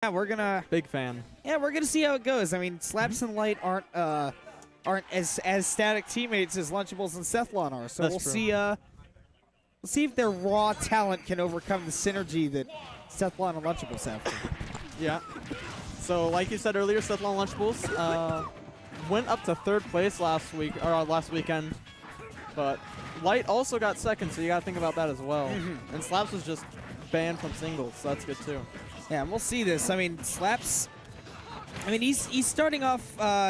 Yeah, we're gonna. Big fan. Yeah, we're gonna see how it goes. I mean, Slaps and Light aren't as static teammates as Lunchables and Sethlon are. So we'll see. We'll see if their raw talent can overcome the synergy that Sethlon and Lunchables have. Yeah. So, like you said earlier, Sethlon Lunchables went up to 3rd place last weekend, but Light also got 2nd, so you got to think about that as well. And Slaps was just banned from singles, so that's good too. Yeah, and we'll see this. I mean, Slaps. I mean, he's starting off.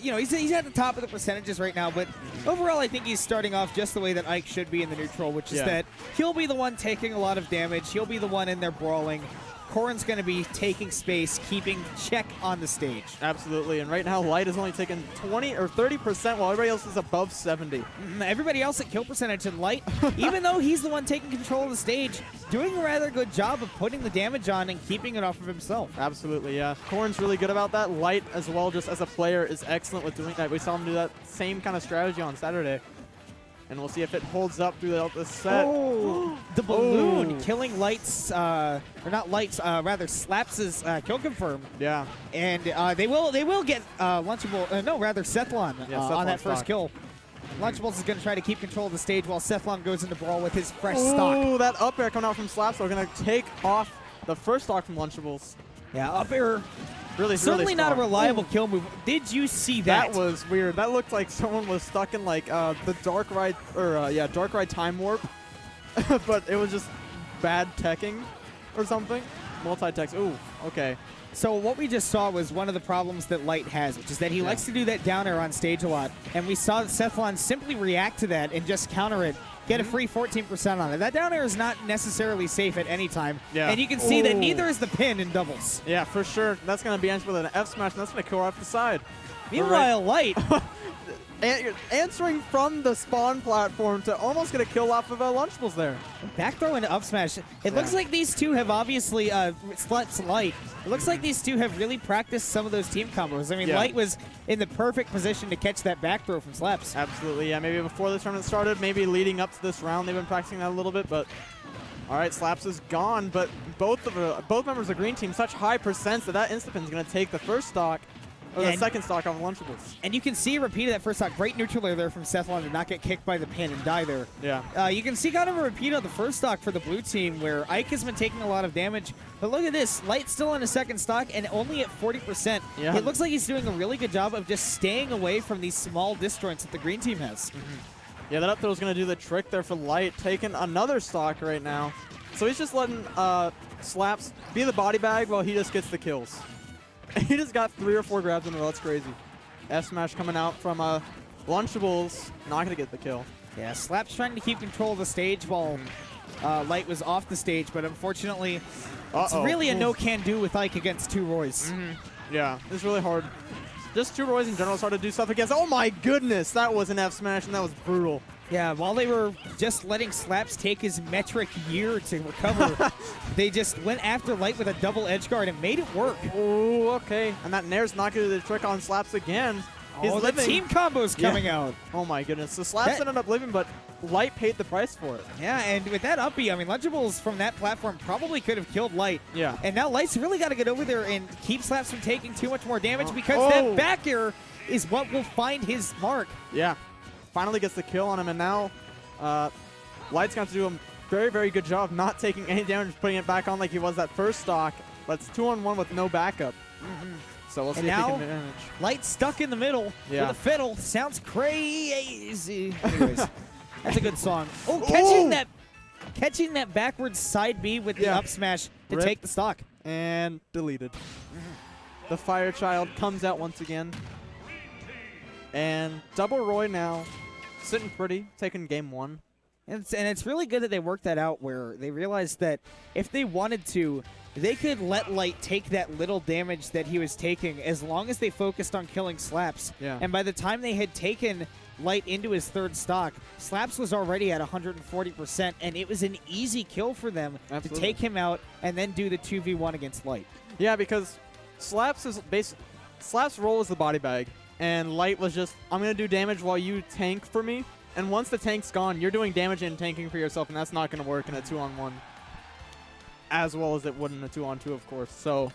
He's at the top of the percentages right now, but overall, I think he's starting off just the way that Ike should be in the neutral, which is that he'll be the one taking a lot of damage. He'll be the one in there brawling. Corrin's going to be taking space, keeping check on the stage. Absolutely, and right now Light is only taking 20 or 30%, while everybody else is above 70. Everybody else at kill percentage, and Light, even though he's the one taking control of the stage, doing a rather good job of putting the damage on and keeping it off of himself. Absolutely, yeah. Corrin's really good about that. Light, as well, just as a player, is excellent with doing that. We saw him do that same kind of strategy on Saturday. And we'll see if it holds up throughout the set. Oh, the balloon killing Light's, or not Light's, rather Slaps' kill confirm. Yeah. And they will get Lunchable, no, rather Sethlon on that first kill. Lunchables is going to try to keep control of the stage while Sethlon goes into brawl with his fresh stock. Oh, that up air coming out from Slaps. We're going to take off the first stock from Lunchables. Yeah, up air. Certainly really not a reliable kill move. Did you see that? That was weird. That looked like someone was stuck in like the Dark Ride Dark Ride time warp, but it was just bad teching or something. Multi-text. Ooh, okay. So what we just saw was one of the problems that Light has, which is that he likes to do that down air on stage a lot, and we saw Sethlon simply react to that and just counter it. Get a free 14% on it. That down air is not necessarily safe at any time. Yeah. And you can see that neither is the pin in doubles. Yeah, for sure. That's going to be answered with an F smash, and that's going to kill off the side. Meanwhile, Light. Answering from the spawn platform to almost get a kill off of Lunchables there. Back throw into up smash. It looks like these two have obviously, Light. It looks like these two have really practiced some of those team combos. I mean, Light was in the perfect position to catch that back throw from Slaps. Absolutely, yeah. Maybe before the tournament started, maybe leading up to this round, they've been practicing that a little bit, but all right, Slaps is gone, but both members of the green team, such high percents that Instapin is going to take the first stock. Or the second stock of Lunchables. And you can see a repeat of that first stock. Great neutral air there from Sethlon to not get kicked by the pin and die there. Yeah. You can see kind of a repeat of the first stock for the blue team where Ike has been taking a lot of damage. But look at this. Light's still on a second stock and only at 40%. Yeah. It looks like he's doing a really good job of just staying away from these small disjoints that the green team has. Yeah, that up throw is going to do the trick there for Light, taking another stock right now. So he's just letting Slaps be the body bag while he just gets the kills. He just got 3 or 4 grabs in a row. That's crazy. F smash coming out from Lunchables. Not going to get the kill. Yeah, Slaps trying to keep control of the stage while Light was off the stage, but unfortunately, it's really a no-can-do with Ike against 2 Roys. Yeah, it's really hard. Just 2 Roys in general is hard to do stuff against. Oh my goodness, that was an F smash, and that was brutal. Yeah, while they were just letting Slaps take his metric year to recover, they just went after Light with a double edge guard and made it work. Oh, okay. And that Nair's not going to do the trick on Slaps again. He's living. The team combo's coming out. Oh my goodness. So Slaps ended up living, but Light paid the price for it. Yeah, and with that uppie, I mean, Lunchables from that platform probably could have killed Light. Yeah. And now Light's really got to get over there and keep Slaps from taking too much more damage because that back air is what will find his mark. Yeah. Finally gets the kill on him, and now Light's got to do a very, very good job not taking any damage, putting it back on like he was that first stock, but it's 2-on-1 with no backup. So we'll see if he can manage. Light stuck in the middle with a fiddle. Sounds crazy. Anyways, that's a good song. Oh, catching that backwards side B with the up smash to take the stock. And deleted. The Fire Child comes out once again. And Double Roy now sitting pretty, taking game 1. And it's really good that they worked that out where they realized that if they wanted to, they could let Light take that little damage that he was taking as long as they focused on killing Slaps. Yeah. And by the time they had taken Light into his 3rd stock, Slaps was already at 140%, and it was an easy kill for them to take him out and then do the 2v1 against Light. Yeah, because Slaps' role is the body bag. And Light was just, I'm going to do damage while you tank for me. And once the tank's gone, you're doing damage and tanking for yourself, and that's not going to work in a 2-on-1. As well as it would in a 2-on-2, of course. So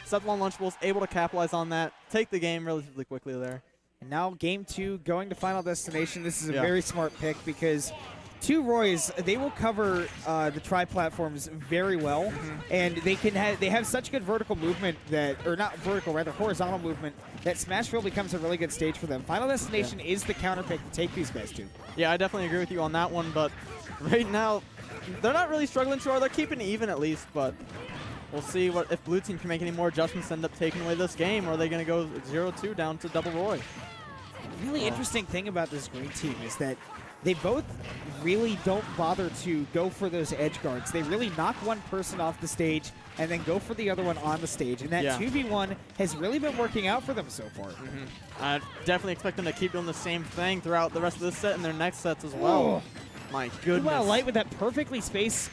Sethlon Lunchables able to capitalize on that, take the game relatively quickly there. And now game 2 going to Final Destination. This is a very smart pick because two Roys, they will cover the tri-platforms very well, and they have such good vertical movement that, or not vertical, rather horizontal movement, that Smashville becomes a really good stage for them. Final Destination is the counter pick to take these guys to. Yeah, I definitely agree with you on that one, but right now, they're not really struggling too hard. They're keeping even at least, but we'll see if Blue Team can make any more adjustments to end up taking away this game, or are they going to go 0-2 down to double Roy? Really interesting thing about this green team is that they both really don't bother to go for those edge guards. They really knock one person off the stage and then go for the other one on the stage. And that 2v1 has really been working out for them so far. I definitely expect them to keep doing the same thing throughout the rest of this set and their next sets as well. My goodness. Wow, Light with that perfectly spaced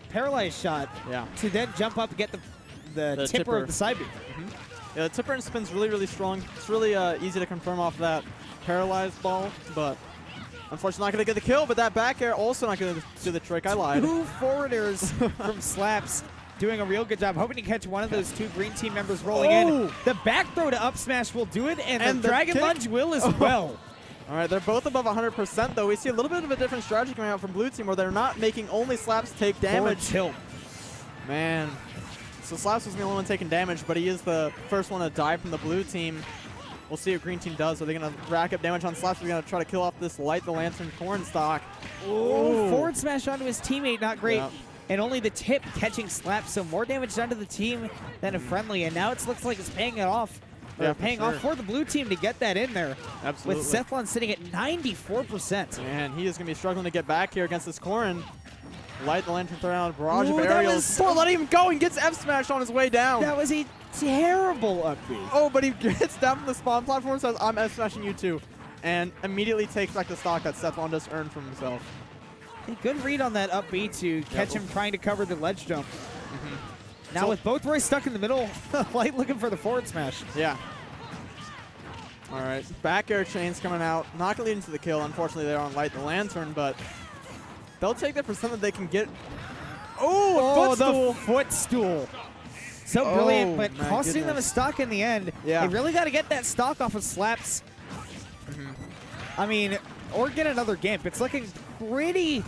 paralyzed shot to then jump up and get the tipper of the side beat. Yeah, the tipper and spin's really, really strong. It's really easy to confirm off that paralyzed ball, but unfortunately not going to get the kill, but that back air also not going to do the trick. I lied. Two forwarders from Slaps doing a real good job. Hoping to catch one of those two green team members rolling in. The back throw to up smash will do it, and the Dragon Lunge will as well. All right, they're both above 100%, though. We see a little bit of a different strategy coming out from Blue Team where they're not making only Slaps take damage. Tilt. Man. So Slaps was the only one taking damage, but he is the first one to die from the Blue Team. We'll see what Green Team does. Are they going to rack up damage on Slaps? Are they going to try to kill off this Light the Lantern corn stock? Oh, forward smash onto his teammate, not great. And only the tip catching Slaps, so more damage done to the team than a friendly. And now it looks like it's paying it off. Paying off for the Blue Team to get that in there. Absolutely. With Sethlon sitting at 94%. Man, he is going to be struggling to get back here against this Corrin. Light the Lantern throw down, barrage of aerials. Before letting him go and gets F-smashed on his way down. That was a terrible upbeat. Oh, but he gets down from the spawn platform and says, I'm F-smashing you too. And immediately takes back the stock that Sethlon just earned from himself. A good read on that upbeat to catch him trying to cover the ledge jump. Now with both Roys stuck in the middle, Light looking for the forward smash. Yeah. All right, back air chains coming out. Not going to lead into the kill. Unfortunately, they're on Light the Lantern, but they'll take the percent that they can get. Oh, the footstool. So brilliant, but costing them a stock in the end. Yeah. They really got to get that stock off of Slaps. I mean, or get another Gimp. It's looking pretty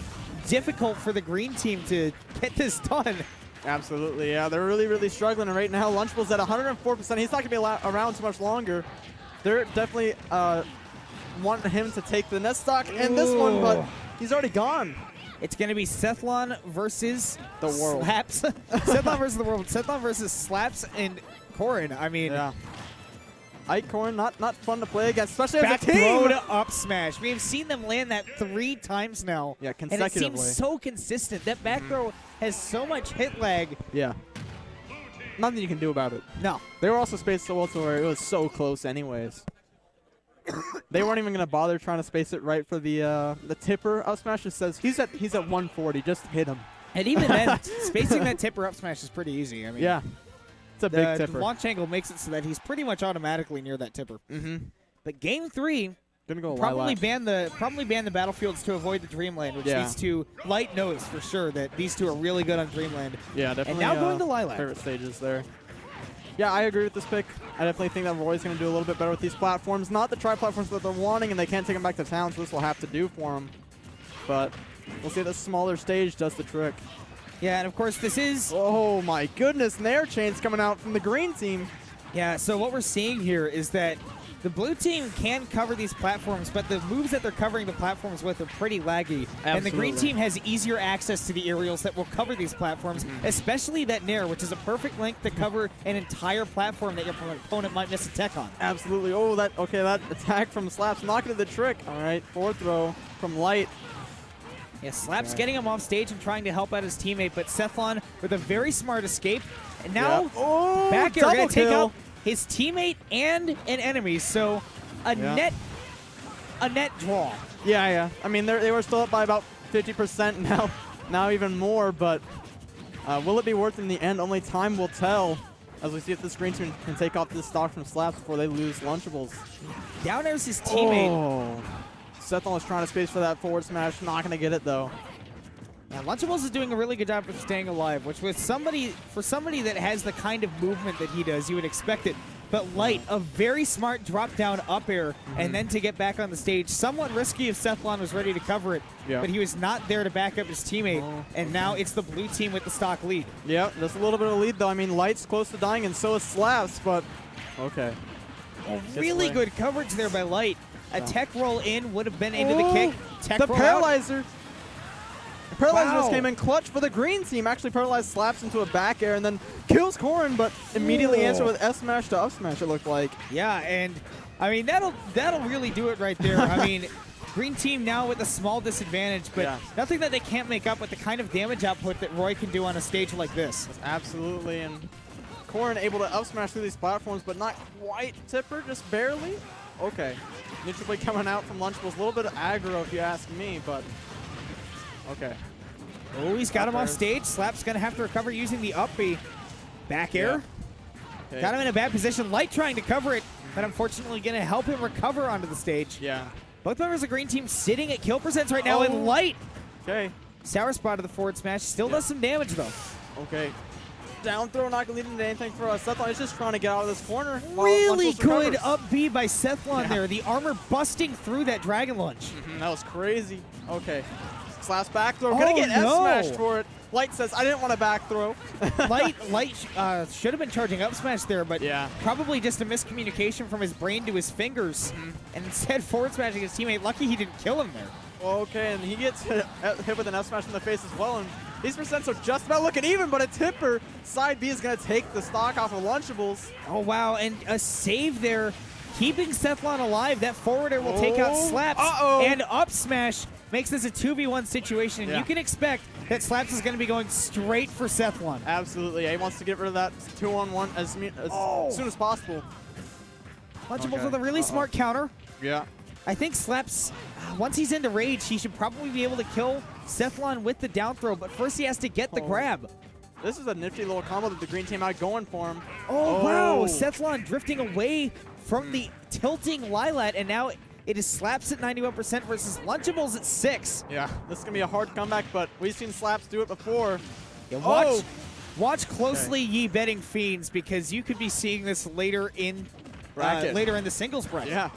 difficult for the green team to get this done. Absolutely, yeah. They're really, really struggling. And right now, Lunchables at 104%. He's not going to be around too much longer. They're definitely wanting him to take the net stock and this one, but he's already gone. It's going to be Sethlon versus the world. Slaps. Sethlon versus the world. Sethlon versus Slaps and Corrin. I mean, Ike Corrin, not fun to play against, especially as a team. Back throw to up smash. We have seen them land that 3 times now. Yeah, consecutively. And it seems so consistent. That back throw has so much hit lag. Yeah. Nothing you can do about it. No. They were also spaced so well to where it was so close anyways. They weren't even going to bother trying to space it right for the tipper up smash. Just says he's at 140. Just hit him. And even then, spacing that tipper up smash is pretty easy. I mean, yeah, it's a big tipper. The launch angle makes it so that he's pretty much automatically near that tipper. But game 3 gonna go probably ban the battlefields to avoid the Dreamland, which these two Light knows for sure that these two are really good on Dreamland. Yeah, definitely. And now going to Lilac. Favorite stages there. Yeah, I agree with this pick. I definitely think that Roy's going to do a little bit better with these platforms. Not the tri-platforms that they're wanting, and they can't take them back to town, so this will have to do for them. But we'll see if the smaller stage does the trick. Yeah, and of course this is... Oh my goodness, Nair chains coming out from the green team. Yeah, so what we're seeing here is that the blue team can cover these platforms, but the moves that they're covering the platforms with are pretty laggy. Absolutely. And the green team has easier access to the aerials that will cover these platforms, especially that Nair, which is a perfect length to cover an entire platform that your opponent might miss a tech on. Absolutely. Oh, that attack from Slaps knocking the trick. All right, forward throw from Light. Yeah, Slaps getting him off stage and trying to help out his teammate, but Sethlon with a very smart escape. And now back air going to take out his teammate and an enemy, so a net draw. Yeah. I mean, they were still up by about 50% now even more, but will it be worth it in the end? Only time will tell as we see if this green team can take off this stock from Slaps before they lose Lunchables. Down airs his teammate. Oh. Sethlon was trying to space for that forward smash, not going to get it though. Yeah, Lunchables is doing a really good job of staying alive, which for somebody that has the kind of movement that he does, you would expect it. But Light, a very smart drop-down up air, and then to get back on the stage. Somewhat risky if Sethlon was ready to cover it, but he was not there to back up his teammate, and now it's the blue team with the stock lead. Yeah, just a little bit of a lead, though. I mean, Light's close to dying, and so is Slaps, but okay. Really good coverage there by Light. A tech roll in would have been into the kick. Tech the roll Paralyzer. Out. The Paralyzer just Wow. came in clutch for the green team. Actually paralyzed Slaps into a back air and then kills Corrin, but immediately answered with S smash to up smash, it looked like. Yeah, and I mean that'll really do it right there. I mean, green team now with a small disadvantage, but nothing that they can't make up with the kind of damage output that Roy can do on a stage like this. Absolutely, and Corrin able to up smash through these platforms, but not quite Tipper, just barely. Okay, neutral play coming out from Lunchables. A little bit of aggro if you ask me, but okay. Oh, he's got him off stage. Slap's going to have to recover using the up B. Back air. Okay. Got him in a bad position. Light trying to cover it, but unfortunately going to help him recover onto the stage. Yeah. Both members of green team sitting at kill percents right now, and Light. Okay. Sour spot of the forward smash. Still does some damage, though. Okay. Down throw not going to lead into anything for us. Sethlon is just trying to get out of this corner. Really good up B by Sethlon there. The armor busting through that Dragon Lunge. That was crazy. Okay. Slaps back throw. Gonna get S smashed for it. Light says, I didn't want a back throw. Light should have been charging up smash there, but probably just a miscommunication from his brain to his fingers. And instead forward smashing his teammate. Lucky he didn't kill him there. Okay, and he gets hit with an F smash in the face as well. And these percents are just about looking even, but a Tipper side B is going to take the stock off of Lunchables. Oh, wow. And a save there, keeping Sethlon alive. That forwarder will take out Slaps. And up smash makes this a 2v1 situation. And you can expect that Slaps is going to be going straight for Sethlon. Absolutely. Yeah, he wants to get rid of that 2-on-1 as soon as possible. Lunchables with a really smart counter. Yeah. I think Slaps, once he's into rage, he should probably be able to kill Sethlon with the down throw, but first he has to get the grab. This is a nifty little combo that the green team had going for him. Oh, wow. Sethlon drifting away from the tilting Lilat, and now it is Slaps at 91% versus Lunchables at 6. Yeah, this is going to be a hard comeback, but we've seen Slaps do it before. Yeah, watch closely, ye betting fiends, because you could be seeing this later in the singles bracket. Yeah.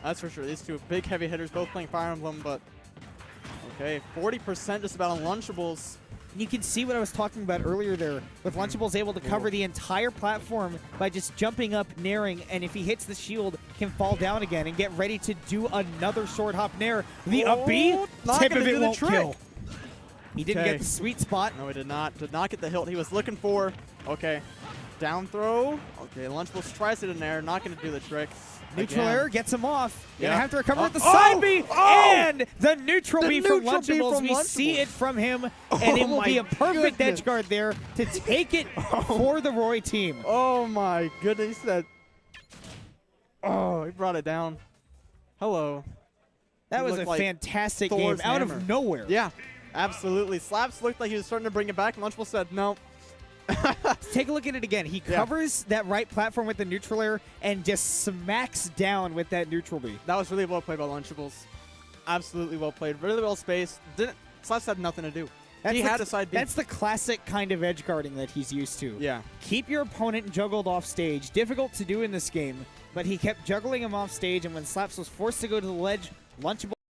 That's for sure. These two big heavy hitters both playing Fire Emblem, but okay, 40% just about on Lunchables. You can see what I was talking about earlier there, with Lunchables able to cover the entire platform by just jumping up, nairing, and if he hits the shield, can fall down again and get ready to do another short hop nair. The up B, tip of it won't kill. He didn't get the sweet spot. No, he did not. Did not get the hilt he was looking for. Okay, down throw. Okay, Lunchables tries it in there, not going to do the trick. Neutral air gets him off. Gonna have to recover with the side B and the neutral B from Lunchables. We see it from him, and it will be a perfect edge guard there to take it for the Roy team. Oh my goodness! He brought it down. Hello. That was a fantastic game out of nowhere. Yeah, absolutely. Slaps looked like he was starting to bring it back. Lunchables said no. Take a look at it again. He covers that right platform with the neutral air and just smacks down with that neutral B. That was really well played by Lunchables. Absolutely well played. Really well spaced. Slaps had nothing to do. He had a side B. That's the classic kind of edge guarding that he's used to. Yeah. Keep your opponent juggled off stage. Difficult to do in this game, but he kept juggling him off stage, and when Slaps was forced to go to the ledge, Lunchables